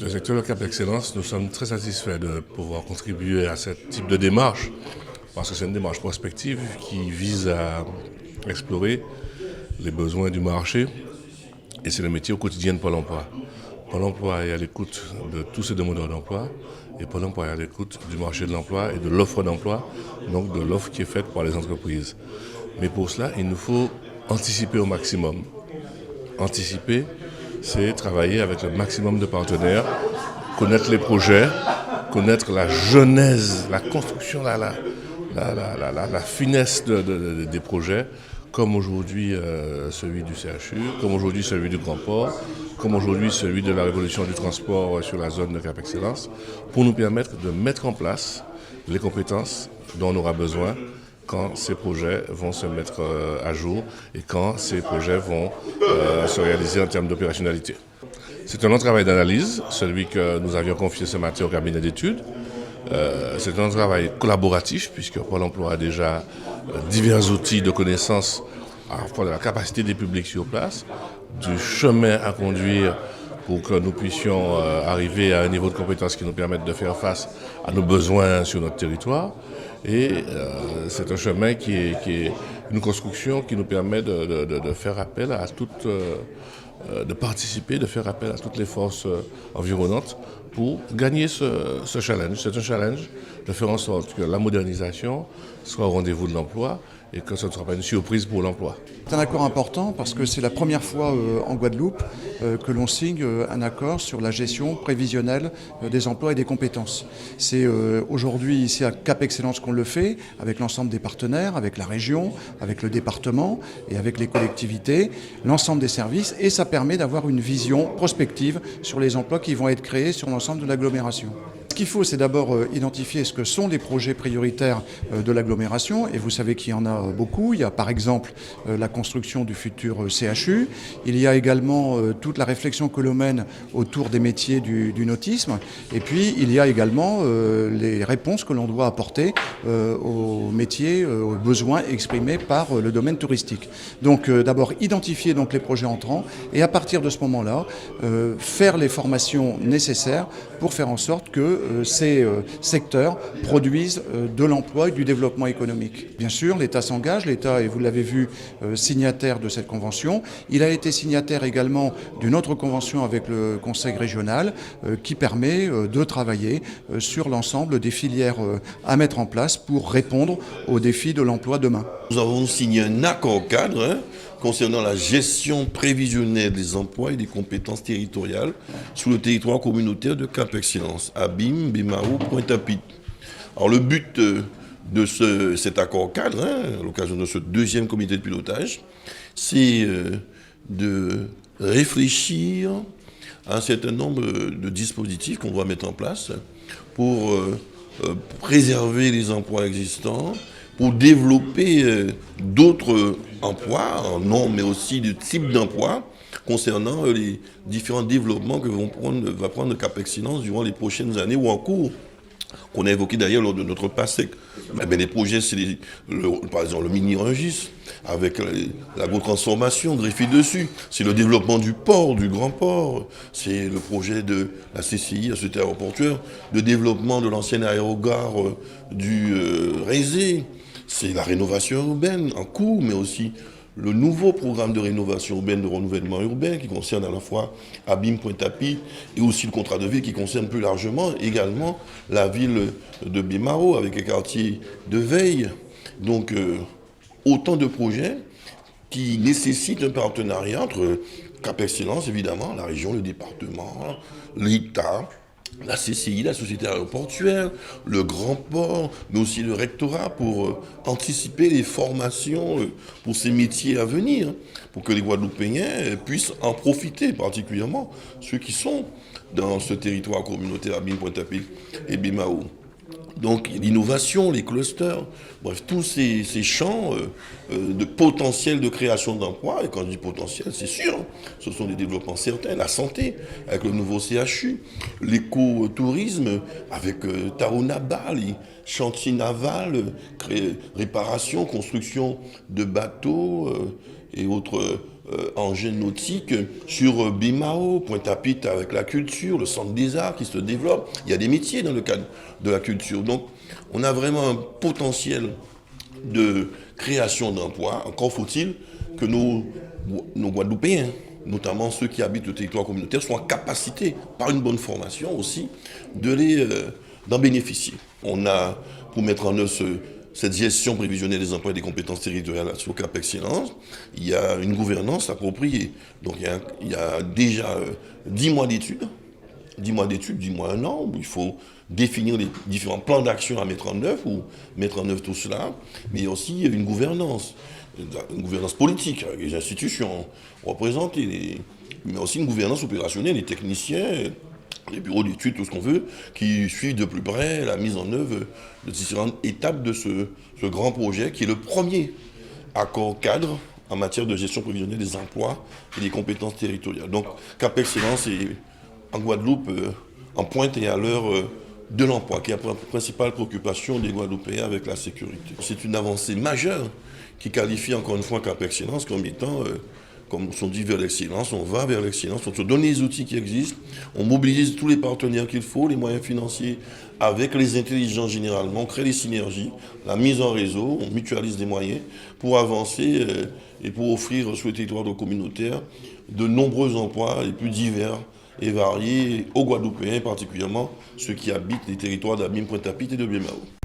Sur le secteur de Cap Excellence, nous sommes très satisfaits de pouvoir contribuer à ce type de démarche, parce que c'est une démarche prospective qui vise à explorer les besoins du marché, et c'est le métier au quotidien de Pôle emploi. Pôle emploi est à l'écoute de tous ces demandeurs d'emploi, et Pôle emploi est à l'écoute du marché de l'emploi et de l'offre d'emploi, donc de l'offre qui est faite par les entreprises. Mais pour cela, il nous faut anticiper au maximum. Anticiper, c'est travailler avec le maximum de partenaires, connaître les projets, connaître la genèse, la construction, la finesse des projets, comme aujourd'hui celui du CHU, comme aujourd'hui celui du Grand Port, comme aujourd'hui celui de la révolution du transport sur la zone de Cap Excellence, pour nous permettre de mettre en place les compétences dont on aura besoin quand ces projets vont se mettre à jour et quand ces projets vont se réaliser en termes d'opérationnalité. C'est un long travail d'analyse, celui que nous avions confié ce matin au cabinet d'études. C'est un travail collaboratif puisque Pôle emploi a déjà divers outils de connaissance à la fois de la capacité des publics sur place, du chemin à conduire pour que nous puissions arriver à un niveau de compétence qui nous permette de faire face à nos besoins sur notre territoire. Et c'est un chemin qui est une construction qui nous permet de faire appel à toutes, de participer, de faire appel à toutes les forces environnantes pour gagner ce challenge. C'est un challenge de faire en sorte que la modernisation soit au rendez-vous de l'emploi et que ce ne soit pas une surprise pour l'emploi. C'est un accord important parce que c'est la première fois en Guadeloupe que l'on signe un accord sur la gestion prévisionnelle des emplois et des compétences. C'est aujourd'hui ici à Cap Excellence qu'on le fait, avec l'ensemble des partenaires, avec la région, avec le département et avec les collectivités, l'ensemble des services, et ça permet d'avoir une vision prospective sur les emplois qui vont être créés sur l'ensemble de l'agglomération. Ce qu'il faut, c'est d'abord identifier ce que sont les projets prioritaires de l'agglomération, et vous savez qu'il y en a beaucoup. Il y a par exemple la construction du futur CHU, il y a également toute la réflexion que l'on mène autour des métiers du nautisme, et puis il y a également les réponses que l'on doit apporter aux métiers, aux besoins exprimés par le domaine touristique. Donc d'abord identifier donc les projets entrants, et à partir de ce moment-là, faire les formations nécessaires pour faire en sorte que ces secteurs produisent de l'emploi et du développement économique. Bien sûr, l'État s'engage, l'État, et vous l'avez vu, signataire de cette convention. Il a été signataire également d'une autre convention avec le Conseil régional qui permet de travailler sur l'ensemble des filières à mettre en place pour répondre aux défis de l'emploi demain. Nous avons signé un accord cadre concernant la gestion prévisionnelle des emplois et des compétences territoriales sur le territoire communautaire de Cap Excellence, Abim, Bemao, Pointe-à-Pitre. Alors le but de cet accord cadre, à l'occasion de ce deuxième comité de pilotage, c'est de réfléchir à un certain nombre de dispositifs qu'on doit mettre en place pour préserver les emplois existants, pour développer d'autres emplois, en nombre mais aussi de types d'emplois, concernant les différents développements que va prendre Cap Excellence durant les prochaines années ou en cours, qu'on a évoqué d'ailleurs lors de notre PASSEC. Les projets, c'est par exemple le mini-Rungis, avec l'agro-transformation greffée dessus. C'est le développement du port, du grand port. C'est le projet de la CCI, la Société aéroportuaire, de développement de l'ancienne aérogare du Rézé. C'est la rénovation urbaine en cours, mais aussi le nouveau programme de rénovation urbaine, de renouvellement urbain, qui concerne à la fois Abim, Pointe-à-Pitre, et aussi le contrat de ville qui concerne plus largement également la ville de Bemao, avec les quartiers de veille. Donc, autant de projets qui nécessitent un partenariat entre Cap Excellence, évidemment, la région, le département, l'État, la CCI, la Société aéroportuaire, le Grand Port, mais aussi le rectorat pour anticiper les formations pour ces métiers à venir, pour que les Guadeloupéens puissent en profiter, particulièrement ceux qui sont dans ce territoire communautaire Abim, Pointe-à-Pitre et Bemao. Donc l'innovation, les clusters, bref, tous ces champs de potentiel de création d'emplois, et quand je dis potentiel, c'est sûr, ce sont des développements certains, la santé, avec le nouveau CHU, l'écotourisme, avec Taounaba, les chantiers navals, réparation, construction de bateaux et autres engins nautiques, sur Bimao, Pointe-à-Pitre avec la culture, le centre des arts qui se développe. Il y a des métiers dans le cadre de la culture. Donc, on a vraiment un potentiel de création d'emplois. Encore faut-il que nos Guadeloupéens, notamment ceux qui habitent le territoire communautaire, soient en capacité, par une bonne formation aussi, d'en bénéficier. On a, pour mettre en œuvre cette gestion prévisionnelle des emplois et des compétences territoriales sur Cap Excellence, il y a une gouvernance appropriée. Donc il y a déjà 10 mois d'études, 10 mois, un an, où il faut définir les différents plans d'action à mettre en œuvre, ou mettre en œuvre tout cela, mais il y a aussi une gouvernance politique, avec les institutions représentées, mais aussi une gouvernance opérationnelle, les techniciens, les bureaux d'études, tout ce qu'on veut, qui suivent de plus près la mise en œuvre de différentes étapes de ce grand projet, qui est le premier accord cadre en matière de gestion prévisionnelle des emplois et des compétences territoriales. Donc Cap Excellence est en Guadeloupe en pointe et à l'heure de l'emploi, qui est la principale préoccupation des Guadeloupéens avec la sécurité. C'est une avancée majeure qui qualifie encore une fois Cap Excellence comme étant, comme on dit, vers l'excellence. On va vers l'excellence, on se donne les outils qui existent, on mobilise tous les partenaires qu'il faut, les moyens financiers, avec les intelligences généralement, on crée des synergies, la mise en réseau, on mutualise des moyens pour avancer et pour offrir sur le territoire communautaire de nombreux emplois les plus divers et variés aux Guadeloupéens, particulièrement ceux qui habitent les territoires d'Abim, Pointe-à-Pitre et de Bimao.